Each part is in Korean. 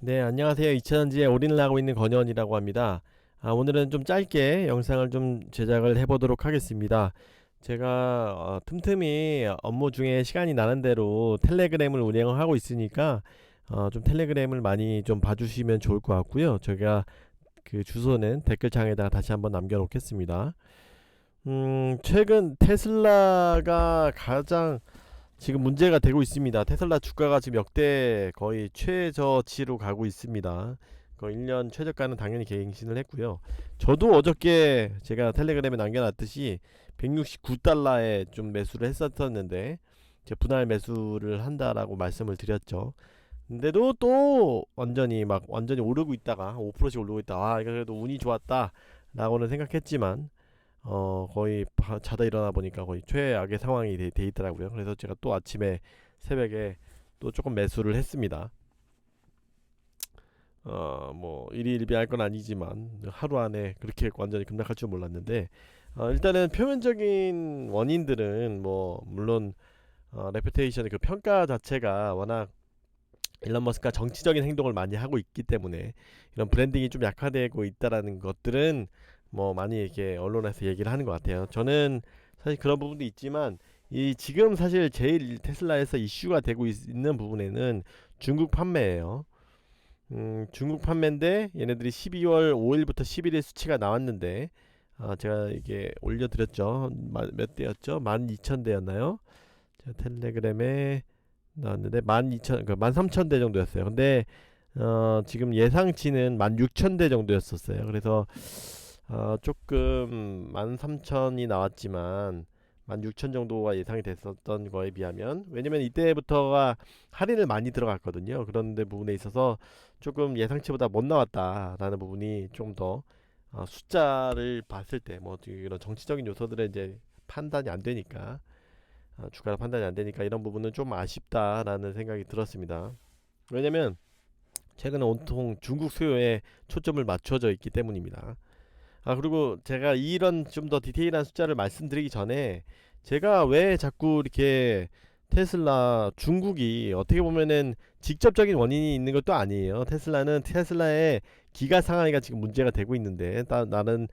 네, 안녕하세요. 2차전지에 올인을 하고 있는 권현이라고 합니다. 오늘은 좀 짧게 영상을 좀 제작을 해보도록 하겠습니다. 제가 틈틈이 업무 중에 시간이 나는 대로 텔레그램을 운영을 하고 있으니까 좀 텔레그램을 많이 좀 봐주시면 좋을 것 같고요. 제가 그 주소는 댓글창에다가 다시 한번 남겨놓겠습니다. 최근 테슬라가 가장 지금 문제가 되고 있습니다. 테슬라 주가가 지금 역대 거의 최저치로 가고 있습니다. 거의 1년 최저가는 당연히 갱신을 했고요. 저도 어저께 제가 텔레그램에 남겨놨듯이 169달러에 좀 매수를 했었는데 이제 분할 매수를 한다라고 말씀을 드렸죠. 근데도 또 완전히 오르고 있다가 5%씩 오르고 있다. 이거 그래도 운이 좋았다라고는 생각했지만 거의 자다 일어나 보니까 거의 최악의 상황이 돼 있더라고요. 그래서 제가 또 아침에 새벽에 또 조금 매수를 했습니다. 뭐 일희일비할 건 아니지만 하루 안에 그렇게 완전히 급락할 줄 몰랐는데 일단은 표면적인 원인들은 뭐 물론 레퓨테이션의 그 평가 자체가 워낙 일론 머스크가 정치적인 행동을 많이 하고 있기 때문에 이런 브랜딩이 좀 약화되고 있다라는 것들은 뭐 많이 이렇게 언론에서 얘기를 하는 것 같아요. 저는 사실 그런 부분도 있지만 이 지금 사실 제일 테슬라에서 이슈가 되고 있는 부분에는 중국 판매예요. 중국 판매인데 얘네들이 12월 5일부터 11일 수치가 나왔는데 제가 이게 올려드렸죠. 몇 대였죠? 12,000대였나요? 제가 텔레그램에 나왔는데 12,000, 그 13,000대 정도였어요. 근데 지금 예상치는 16,000대 정도였었어요. 그래서 조금 13,000이 나왔지만 16,000 정도가 예상이 됐었던 거에 비하면 왜냐면 이때부터가 할인을 많이 들어갔거든요. 그런데 부분에 있어서 조금 예상치보다 못 나왔다라는 부분이 좀 더 숫자를 봤을 때 뭐 이런 정치적인 요소들의 이제 판단이 안 되니까 주가가 판단이 안 되니까 이런 부분은 좀 아쉽다라는 생각이 들었습니다. 왜냐면 최근에 온통 중국 수요에 초점을 맞춰져 있기 때문입니다. 그리고 제가 이런 좀 더 디테일한 숫자를 말씀드리기 전에 제가 왜 자꾸 이렇게 테슬라 중국이 어떻게 보면은 직접적인 원인이 있는 것도 아니에요. 테슬라는 테슬라의 기가 상하이가 지금 문제가 되고 있는데 다른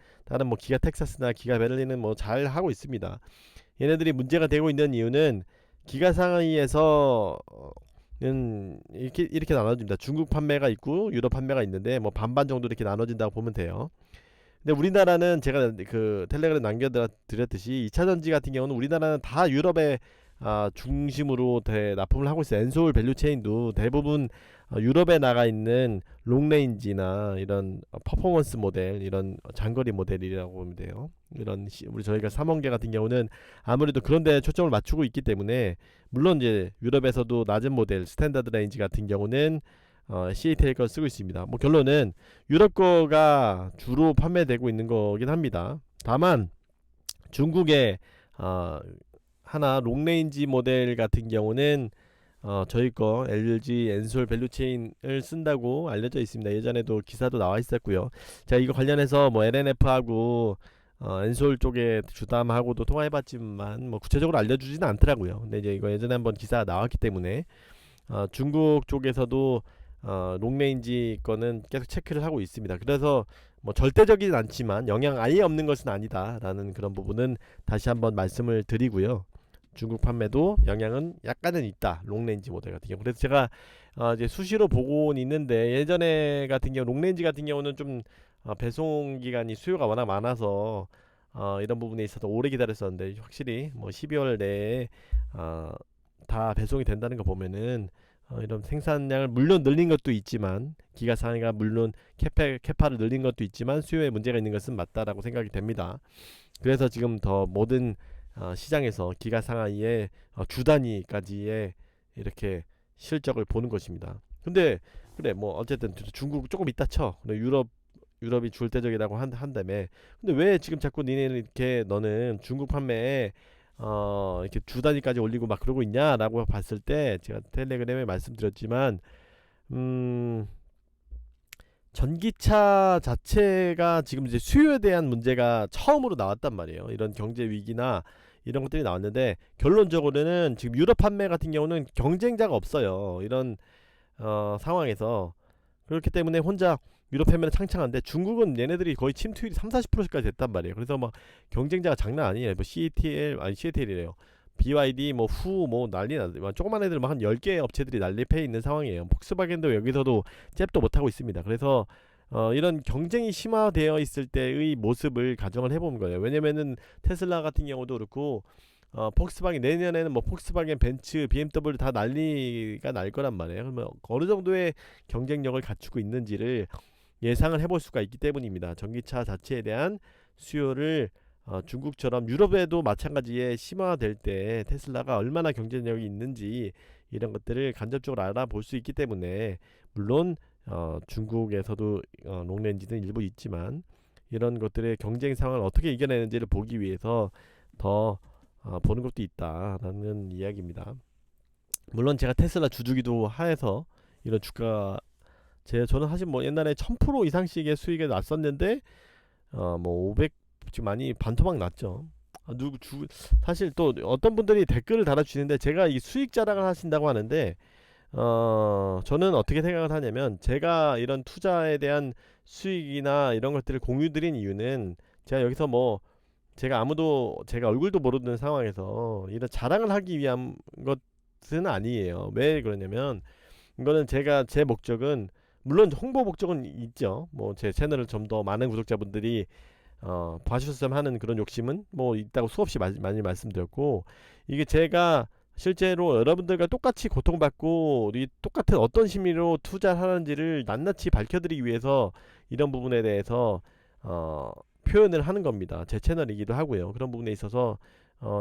뭐 기가 텍사스나 기가 베를린은 뭐 잘 하고 있습니다. 얘네들이 문제가 되고 있는 이유는 기가 상하이에서 이렇게 나눠집니다. 중국 판매가 있고 유럽 판매가 있는데 뭐 반반 정도 이렇게 나눠진다고 보면 돼요. 근데 우리나라는 제가 그 텔레그램 남겨드렸듯이 2차 전지 같은 경우는 우리나라는 다 유럽에 중심으로 납품을 하고 있어요. 엔솔 밸류체인도 대부분 유럽에 나가 있는 롱레인지나 이런 퍼포먼스 모델, 이런 장거리 모델이라고 보면 돼요. 우리 저희가 3원계 같은 경우는 아무래도 그런 데 초점을 맞추고 있기 때문에 물론 이제 유럽에서도 낮은 모델 스탠다드 레인지 같은 경우는 CATL 걸 쓰고 있습니다. 뭐 결론은 유럽 거가 주로 판매되고 있는 거긴 합니다. 다만 중국의 어, 하나 롱레인지 모델 같은 경우는 저희 거 LG 엔솔 밸류체인을 쓴다고 알려져 있습니다. 예전에도 기사도 나와 있었고요. 제가 이거 관련해서 뭐 LNF하고 엔솔 쪽에 주담하고도 통화해봤지만 뭐 구체적으로 알려주지는 않더라고요. 근데 이제 이거 예전에 한번 기사가 나왔기 때문에 중국 쪽에서도 롱레인지 거는 계속 체크를 하고 있습니다. 그래서 뭐 절대적이진 않지만 영향 아예 없는 것은 아니다라는 그런 부분은 다시 한번 말씀을 드리고요. 중국 판매도 영향은 약간은 있다. 롱레인지 모델 같은 경우. 그래서 제가 이제 수시로 보고는 있는데 예전에 같은 경우 롱레인지 같은 경우는 좀 배송 기간이 수요가 워낙 많아서 이런 부분에 있어서 오래 기다렸었는데 확실히 뭐 12월 내에 다 배송이 된다는 거 보면은 이런 생산량을 물론 늘린 것도 있지만 기가상위가 물론 캐파를 늘린 것도 있지만 수요에 문제가 있는 것은 맞다라고 생각이 됩니다. 그래서 지금 더 모든 시장에서 기가상하이의 주 단위까지의 이렇게 실적을 보는 것입니다. 근데 그래 뭐 어쨌든 중국 조금 있다 쳐. 근데 유럽이 줄대적이라고 한다며. 근데 왜 지금 자꾸 니네는 이렇게 너는 중국 판매에 이렇게 주 단위까지 올리고 막 그러고 있냐라고 봤을 때 제가 텔레그램에 말씀드렸지만 음 전기차 자체가 지금 이제 수요에 대한 문제가 처음으로 나왔단 말이에요. 이런 경제 위기나 이런 것들이 나왔는데 결론적으로는 지금 유럽 판매 같은 경우는 경쟁자가 없어요. 이런 상황에서 그렇기 때문에 혼자 유럽 패매는 창창한데 중국은 얘네들이 거의 침투율이 30-40%까지 됐단 말이에요. 그래서 막 경쟁자가 장난 아니에요. 뭐 CATL 아니 CATL이래요. BYD 뭐 후 뭐 난리 나. 조그만 애들 막 한 10개 업체들이 난립해 있는 상황이에요. 폭스바겐도 여기서도 잽도 못 하고 있습니다. 그래서 이런 경쟁이 심화되어 있을 때의 모습을 가정을 해본 거예요. 왜냐면은 테슬라 같은 경우도 그렇고 폭스바겐 내년에는 뭐 폭스바겐, 벤츠, BMW 다 난리가 날 거란 말이에요. 그러면 어느 정도의 경쟁력을 갖추고 있는지를 예상을 해볼 수가 있기 때문입니다. 전기차 자체에 대한 수요를 중국처럼 유럽에도 마찬가지에 심화될 때 테슬라가 얼마나 경쟁력이 있는지 이런 것들을 간접적으로 알아볼 수 있기 때문에 물론 중국에서도 롱렌지는 일부 있지만 이런 것들의 경쟁 상황을 어떻게 이겨내는지를 보기 위해서 더 보는 것도 있다라는 이야기입니다. 물론 제가 테슬라 주주기도 하여서 이런 주가 저는 사실 뭐 옛날에 1000% 이상씩의 수익에 났었는데 뭐 500 지금 많이 반토막 났죠. 사실 또 어떤 분들이 댓글을 달아주시는데 제가 이 수익 자랑을 하신다고 하는데 저는 어떻게 생각을 하냐면 제가 이런 투자에 대한 수익이나 이런 것들을 공유 드린 이유는 제가 여기서 뭐 제가 얼굴도 모르는 상황에서 이런 자랑을 하기 위한 것은 아니에요. 왜 그러냐면 이거는 제 목적은 물론 홍보 목적은 있죠. 뭐 제 채널을 좀 더 많은 구독자분들이 봐주셨으면 하는 그런 욕심은 뭐 있다고 수없이 많이 말씀드렸고 이게 제가 실제로 여러분들과 똑같이 고통받고 이 똑같은 어떤 심리로 투자를 하는지를 낱낱이 밝혀드리기 위해서 이런 부분에 대해서 표현을 하는 겁니다. 제 채널이기도 하고요. 그런 부분에 있어서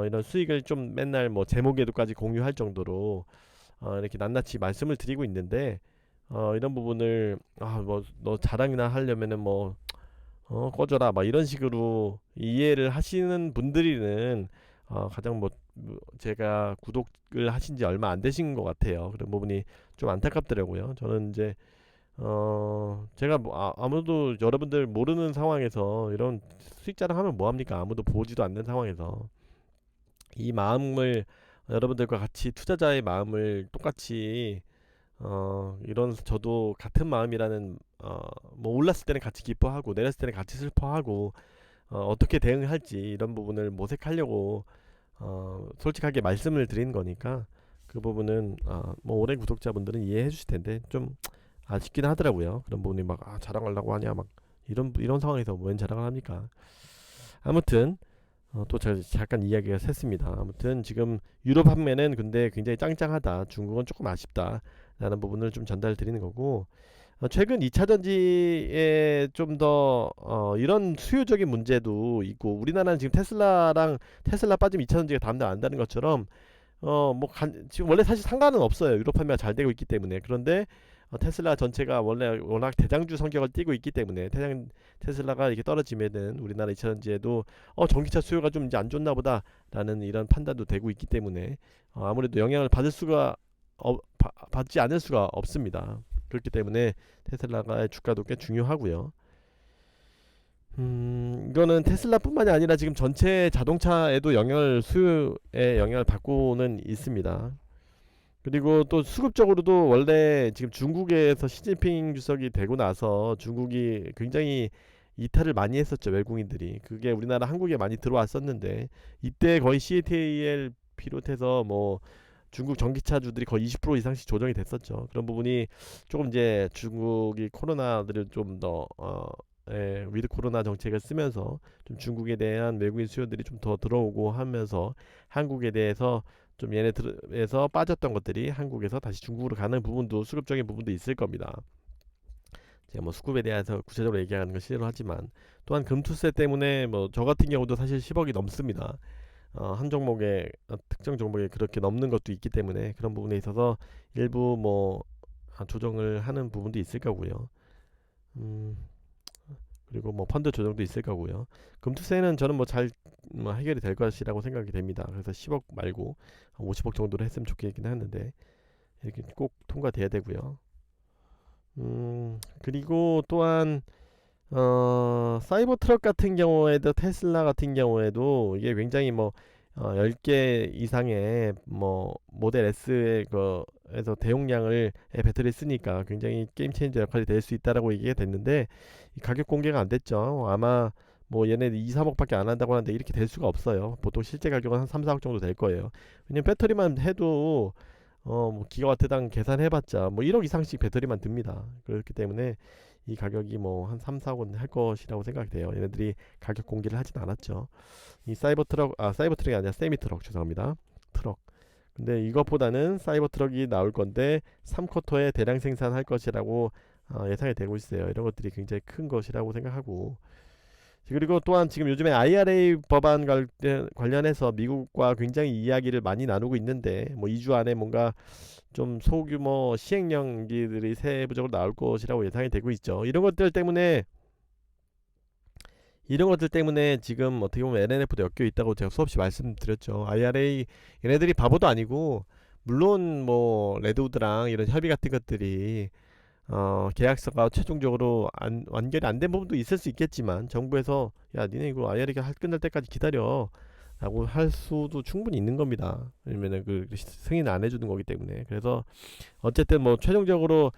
이런 수익을 좀 맨날 뭐 제목에도까지 공유할 정도로 이렇게 낱낱이 말씀을 드리고 있는데 이런 부분을 뭐 너 자랑이나 하려면은 뭐 꺼져라 막 이런 식으로 이해를 하시는 분들이는 가장 뭐 제가 구독을 하신 지 얼마 안 되신 것 같아요. 그런 부분이 좀 안타깝더라고요. 저는 이제 제가 뭐 아무도 여러분들 모르는 상황에서 이런 수익 자랑하면 뭐합니까? 아무도 보지도 않는 상황에서 이 마음을 여러분들과 같이 투자자의 마음을 똑같이 이런 저도 같은 마음이라는 뭐 올랐을 때는 같이 기뻐하고 내렸을 때는 같이 슬퍼하고 어떻게 대응을 할지 이런 부분을 모색하려고 솔직하게 말씀을 드린 거니까 그 부분은 뭐 오랜 구독자분들은 이해해 주실 텐데 좀 아쉽긴 하더라고요. 그런 부분이 막 자랑하려고 하냐 막 이런 상황에서 웬 자랑을 합니까? 아무튼 또 제가 잠깐 이야기가 샜습니다. 아무튼 지금 유럽 판매는 근데 굉장히 짱짱하다. 중국은 조금 아쉽다. 라는 부분을 좀 전달 드리는 거고 최근 2차전지에 좀 더 이런 수요적인 문제도 있고 우리나라는 지금 테슬라 빠지면 2차전지가 다음날 안다는 것처럼 지금 원래 사실 상관은 없어요. 유럽 판매가 잘 되고 있기 때문에. 그런데 테슬라 전체가 원래 워낙 대장주 성격을 띠고 있기 때문에 테슬라가 이렇게 떨어지면은 우리나라 2차전지에도 전기차 수요가 좀 이제 안 좋나 보다라는 이런 판단도 되고 있기 때문에 아무래도 영향을 받지 않을 수가 없습니다. 그렇기 때문에 테슬라가 주가도 꽤 중요하고요. 이거는 테슬라뿐만이 아니라 지금 전체 자동차에도 수요에 영향을 받고는 있습니다. 그리고 또 수급적으로도 원래 지금 중국에서 시진핑 주석이 되고 나서 중국이 굉장히 이탈을 많이 했었죠. 외국인들이. 그게 우리나라 한국에 많이 들어왔었는데 이때 거의 CATL 비롯해서 뭐 중국 전기차주들이 거의 20% 이상씩 조정이 됐었죠. 그런 부분이 조금 이제 중국이 코로나들을 좀 더 위드 코로나 정책을 쓰면서 좀 중국에 대한 외국인 수요들이 좀 더 들어오고 하면서 한국에 대해서 좀 얘네들에서 빠졌던 것들이 한국에서 다시 중국으로 가는 부분도 수급적인 부분도 있을 겁니다. 제가 뭐 수급에 대해서 구체적으로 얘기하는 건 싫어하지만 또한 금투세 때문에 뭐 저 같은 경우도 사실 10억이 넘습니다. 한 종목에 특정 종목에 그렇게 넘는 것도 있기 때문에 그런 부분에 있어서 일부 뭐 조정을 하는 부분도 있을 거고요. 그리고 뭐 펀드 조정도 있을 거고요. 금투세는 저는 뭐 잘 해결이 될 것이라고 생각이 됩니다. 그래서 10억 말고 50억 정도로 했으면 좋겠긴 하는데 이렇게 꼭 통과돼야 되고요. 그리고 또한 사이버 트럭 같은 경우에도 테슬라 같은 경우에도 이게 굉장히 뭐 10개 이상의 뭐 모델 S의 거에서 대용량을 배터리 쓰니까 굉장히 게임 체인저 역할이 될 수 있다라고 얘기가 됐는데 이 가격 공개가 안 됐죠. 아마 뭐 얘네 2, 3억밖에 안 한다고 하는데 이렇게 될 수가 없어요. 보통 실제 가격은 한 3, 4억 정도 될 거예요. 왜냐면 배터리만 해도 뭐 기가와트당 계산해봤자 뭐 1억 이상씩 배터리만 듭니다. 그렇기 때문에 이 가격이 뭐 한 3, 4억 원 할 것이라고 생각이 돼요. 얘네들이 가격 공개를 하진 않았죠. 이 사이버 트럭이 아니라 세미 트럭, 죄송합니다. 트럭. 근데 이것보다는 사이버 트럭이 나올 건데 3쿼터에 대량 생산할 것이라고 예상이 되고 있어요. 이런 것들이 굉장히 큰 것이라고 생각하고, 그리고 또한 지금 요즘에 IRA 법안 관련해서 미국과 굉장히 이야기를 많이 나누고 있는데 뭐 2주 안에 뭔가 좀 소규모 시행령들이 세부적으로 나올 것이라고 예상이 되고 있죠. 이런 것들 때문에 지금 어떻게 보면 LNF도 엮여 있다고 제가 수없이 말씀드렸죠. IRA 얘네들이 바보도 아니고, 물론 뭐 레드우드랑 이런 협의 같은 것들이 계약서가 최종적으로 완결이 안 된 부분도 있을 수 있겠지만 정부에서 야 니네 이거 IRA가 끝날 때까지 기다려 라고 할 수도 충분히 있는 겁니다. 왜냐면은 그 승인 안 해주는 거기 때문에. 그래서 어쨌든 뭐 최종적으로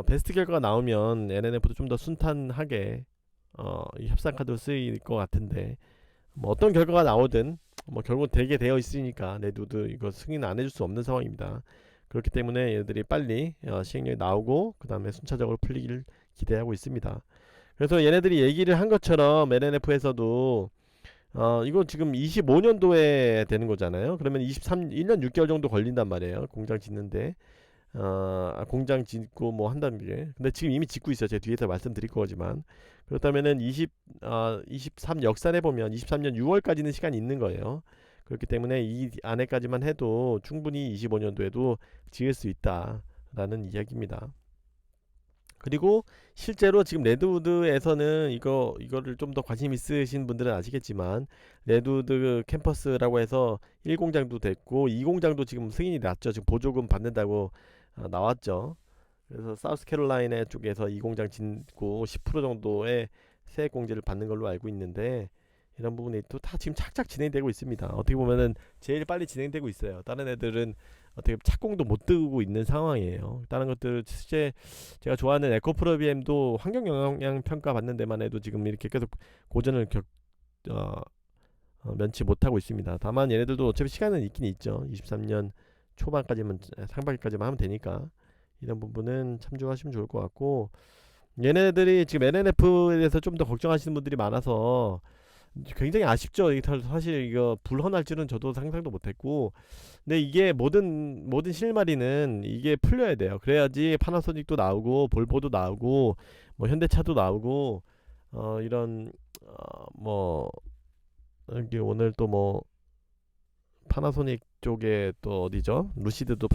베스트 결과가 나오면 NNF도 좀 더 순탄하게 이 협상 카드로 쓰일 것 같은데, 뭐 어떤 결과가 나오든 뭐 결국 되게 되어 있으니까 레드우드 이거 승인 안 해줄 수 없는 상황입니다. 그렇기 때문에 얘들이 빨리 시행령이 나오고 그 다음에 순차적으로 풀리기를 기대하고 있습니다. 그래서 얘네들이 얘기를 한 것처럼 LNF에서도 이거 지금 25년도에 되는 거잖아요. 그러면 1년 6개월 정도 걸린단 말이에요. 공장 짓는데. 공장 짓고 뭐 한다는 게. 근데 지금 이미 짓고 있어요. 제가 뒤에서 말씀드릴 거지만. 그렇다면은 23 역산해 보면 23년 6월까지는 시간이 있는 거예요. 그렇기 때문에 이 안에까지만 해도 충분히 25년도에도 지을 수 있다라는 이야기입니다. 그리고 실제로 지금 레드우드에서는 이거를 좀 더 관심 있으신 분들은 아시겠지만 레드우드 캠퍼스라고 해서 1공장도 됐고 2공장도 지금 승인이 났죠. 지금 보조금 받는다고 나왔죠. 그래서 사우스캐롤라이나 쪽에서 2공장 짓고 10% 정도의 세액 공제를 받는 걸로 알고 있는데, 이런 부분이 또 다 지금 착착 진행되고 있습니다. 어떻게 보면은 제일 빨리 진행되고 있어요. 다른 애들은 어떻게 착공도 못 뜨고 있는 상황이에요. 다른 것들 실제 제가 좋아하는 에코프로비엠도 환경 영향 평가 받는 데만 해도 지금 이렇게 계속 고전을 어, 면치 못하고 있습니다. 다만 얘네들도 어차피 시간은 있긴 있죠. 23년 초반까지만, 상반기까지만 하면 되니까 이런 부분은 참조하시면 좋을 것 같고, 얘네들이 지금 NNF에 대해서 좀 더 걱정하시는 분들이 많아서 굉장히 아쉽죠. 사실 이거 불허날 줄은 저도 상상도 못했고, 근데 이게 모든 실마리는 이게 풀려야 돼요. 그래야지 파나소닉도 나오고 볼보도 나오고 뭐 현대차도 나오고 이런 뭐 여기 오늘 또 뭐 파나소닉 쪽에 또 어디죠? 루시드도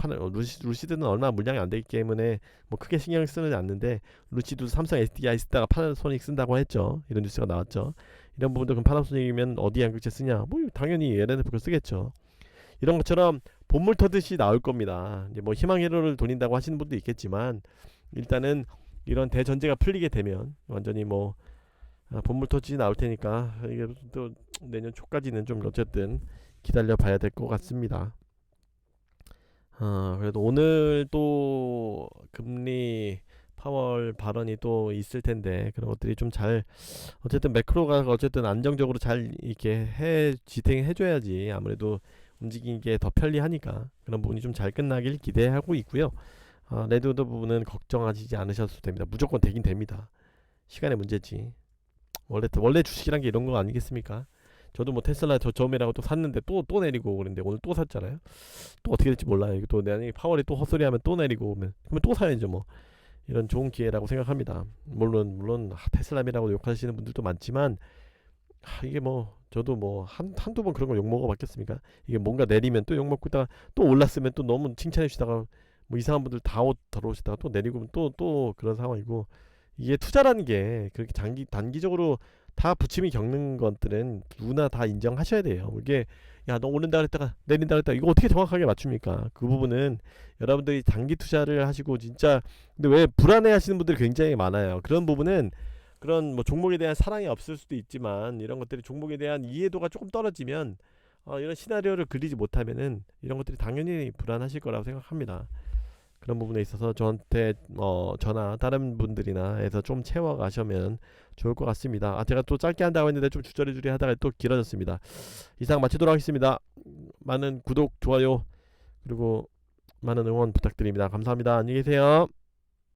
루시드는 얼마 물량이 안 되기 때문에 뭐 크게 신경 쓰지 않는데, 루시드도 삼성 SDI 쓰다가 파나소닉 쓴다고 했죠. 이런 뉴스가 나왔죠. 이런 부분도 그럼 파나소닉이면 어디 양극재 쓰냐? 뭐 당연히 LNF 거 쓰겠죠. 이런 것처럼 본물 터듯이 나올 겁니다. 이제 뭐 희망 회로를 돌린다고 하시는 분도 있겠지만, 일단은 이런 대전제가 풀리게 되면 완전히 뭐 본물 터듯이 나올 테니까 이게 또 내년 초까지는 좀 어쨌든 기다려 봐야 될 것 같습니다. 그래도 오늘 또 금리 파월 발언이 또 있을 텐데 그런 것들이 좀 잘, 어쨌든 매크로가 어쨌든 안정적으로 잘 이렇게 지탱해 줘야지 아무래도 움직이는 게 더 편리하니까 그런 부분이 좀 잘 끝나길 기대하고 있고요. 레드우드 부분은 걱정하시지 않으셔도 됩니다. 무조건 되긴 됩니다. 시간의 문제지. 원래 주식이란 게 이런 거 아니겠습니까? 저도 뭐 테슬라 저점이라고 또 샀는데 또 내리고 그랬는데 오늘 또 샀잖아요. 또 어떻게 될지 몰라요. 이거 또 내가 파월이 또 헛소리하면 또 내리고 그러면 또 사야죠 뭐. 이런 좋은 기회라고 생각합니다. 물론 테슬라미라고 욕하시는 분들도 많지만 이게 뭐 저도 뭐 한두 번 그런 걸 욕먹어 봤겠습니까? 이게 뭔가 내리면 또 욕먹고 있다가 또 올랐으면 또 너무 칭찬해 주시다가 뭐 이상한 분들 다 들어오시다가 또 내리고 또 그런 상황이고, 이게 투자라는 게 그렇게 단기적으로 다 부침이 겪는 것들은 누구나 다 인정하셔야 돼요. 이게 야 너 오른다 그랬다가 내린다 그랬다가 이거 어떻게 정확하게 맞춥니까? 그 부분은 여러분들이 단기 투자를 하시고 진짜, 근데 왜 불안해 하시는 분들이 굉장히 많아요. 그런 부분은 그런 뭐 종목에 대한 사랑이 없을 수도 있지만 이런 것들이 종목에 대한 이해도가 조금 떨어지면 이런 시나리오를 그리지 못하면은 이런 것들이 당연히 불안하실 거라고 생각합니다. 그런 부분에 있어서 저한테 저나 다른 분들이나 해서 좀 채워 가시면 좋을 것 같습니다. 제가 또 짧게 한다고 했는데 좀 주저리주리 하다가 또 길어졌습니다. 이상 마치도록 하겠습니다. 많은 구독, 좋아요, 그리고 많은 응원 부탁드립니다. 감사합니다. 안녕히 계세요.